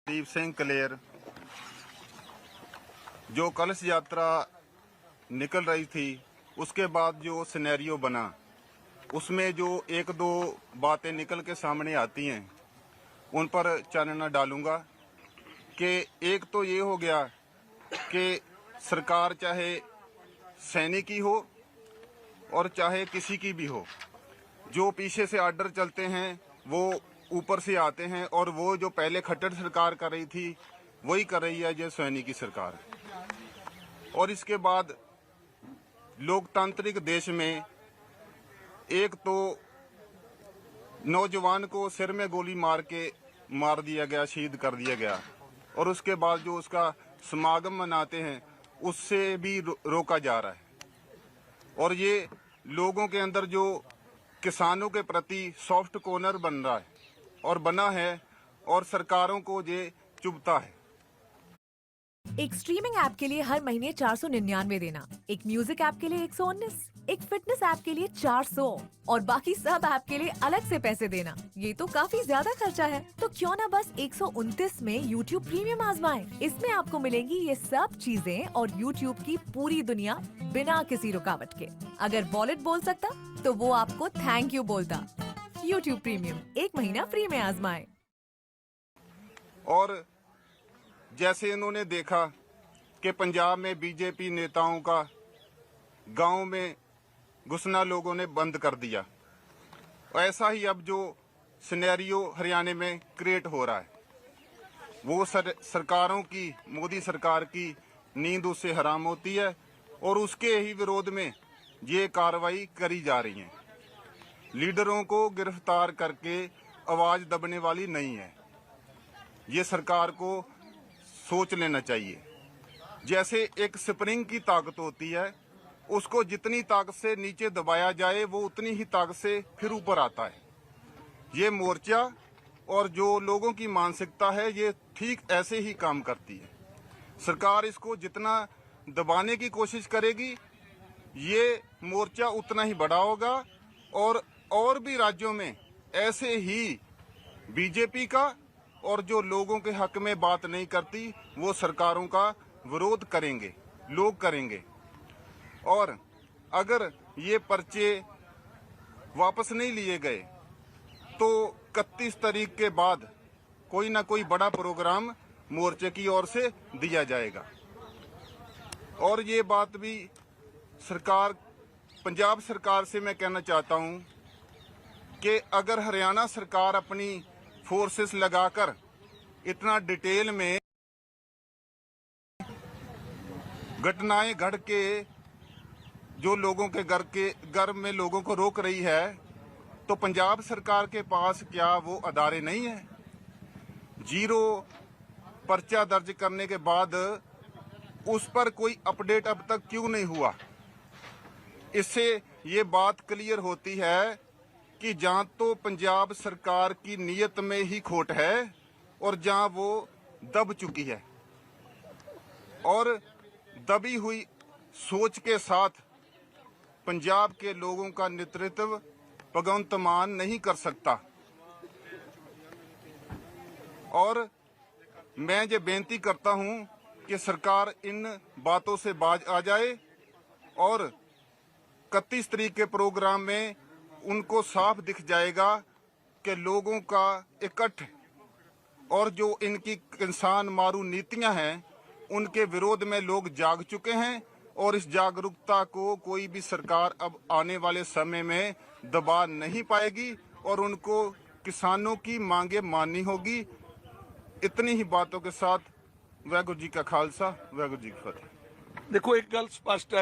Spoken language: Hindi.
दीप सिंह कलेर जो कलश यात्रा निकल रही थी, उसके बाद जो सिनेरियो बना उसमें जो एक दो बातें निकल के सामने आती हैं उन पर चानना डालूंगा कि एक तो ये हो गया कि सरकार चाहे सैनिक की हो और चाहे किसी की भी हो, जो पीछे से आर्डर चलते हैं वो ऊपर से आते हैं और वो जो पहले खट्टर सरकार कर रही थी वही कर रही है ये सैनिक की सरकार। और इसके बाद लोकतांत्रिक देश में एक तो नौजवान को सिर में गोली मार दिया गया, शहीद कर दिया गया, और उसके बाद जो उसका समागम मनाते हैं उससे भी रोका जा रहा है। और ये लोगों के अंदर जो किसानों के प्रति सॉफ्ट कॉर्नर बन रहा है और बना है, और सरकारों को ये चुभता है। एक स्ट्रीमिंग ऐप के लिए हर महीने 499 देना, एक म्यूजिक ऐप के लिए 119, एक फिटनेस ऐप के लिए 400 और बाकी सब ऐप के लिए अलग से पैसे देना। ये तो काफी ज्यादा खर्चा है। तो क्यों ना बस 129 में YouTube प्रीमियम आजमाएं। इसमें आपको मिलेंगी ये सब चीजें और YouTube की पूरी दुनिया बिना किसी रुकावट के। अगर वॉलेट बोल सकता तो वो आपको थैंक यू बोलता। YouTube प्रीमियम 1 महीना फ्री में आजमाएं। और जैसे इन्होंने देखा कि पंजाब में बीजेपी नेताओं का गांव में घुसना लोगों ने बंद कर दिया, ऐसा ही अब जो सिनेरियो हरियाणा में क्रिएट हो रहा है, वो सरकारों की, मोदी सरकार की नींद उससे हराम होती है और उसके ही विरोध में ये कार्रवाई करी जा रही है। लीडरों को गिरफ्तार करके आवाज दबने वाली नहीं है। ये सरकार को सोच लेना चाहिए। जैसे एक स्प्रिंग की ताकत होती है, उसको जितनी ताकत से नीचे दबाया जाए वो उतनी ही ताकत से फिर ऊपर आता है। ये मोर्चा और जो लोगों की मानसिकता है ये ठीक ऐसे ही काम करती है। सरकार इसको जितना दबाने की कोशिश करेगी ये मोर्चा उतना ही बड़ा होगा, और भी राज्यों में ऐसे ही बीजेपी का और जो लोगों के हक में बात नहीं करती वो सरकारों का विरोध करेंगे, लोग करेंगे। और अगर ये पर्चे वापस नहीं लिए गए तो 31 तारीख के बाद कोई ना कोई बड़ा प्रोग्राम मोर्चे की ओर से दिया जाएगा। और ये बात भी पंजाब सरकार से मैं कहना चाहता हूँ कि अगर हरियाणा सरकार अपनी फोर्सेस लगाकर इतना डिटेल में घटनाएं घट के जो लोगों के घर में लोगों को रोक रही है, तो पंजाब सरकार के पास क्या वो अदारे नहीं है? 0 पर्चा दर्ज करने के बाद उस पर कोई अपडेट अब तक क्यों नहीं हुआ? इससे ये बात क्लियर होती है कि जहां तो पंजाब सरकार की नीयत में ही खोट है और जहां वो दब चुकी है, और दबी हुई सोच के साथ पंजाब के लोगों का नेतृत्व भगवंत मान नहीं कर सकता। और मैं ये बेनती करता हूं कि सरकार इन बातों से बाज आ जाए और 31 तारीख के प्रोग्राम में उनको साफ दिख जाएगा कि लोगों का इकट्ठ और जो इनकी इंसान मारू नीतियां हैं उनके विरोध में लोग जाग चुके हैं, और इस जागरूकता को कोई भी सरकार अब आने वाले समय में दबा नहीं पाएगी और उनको किसानों की मांगे माननी होगी। इतनी ही बातों के साथ वाहिगुरू जी का खालसा, वाहिगुरू जी की फतेह। देखो एक गल स्पष्ट है।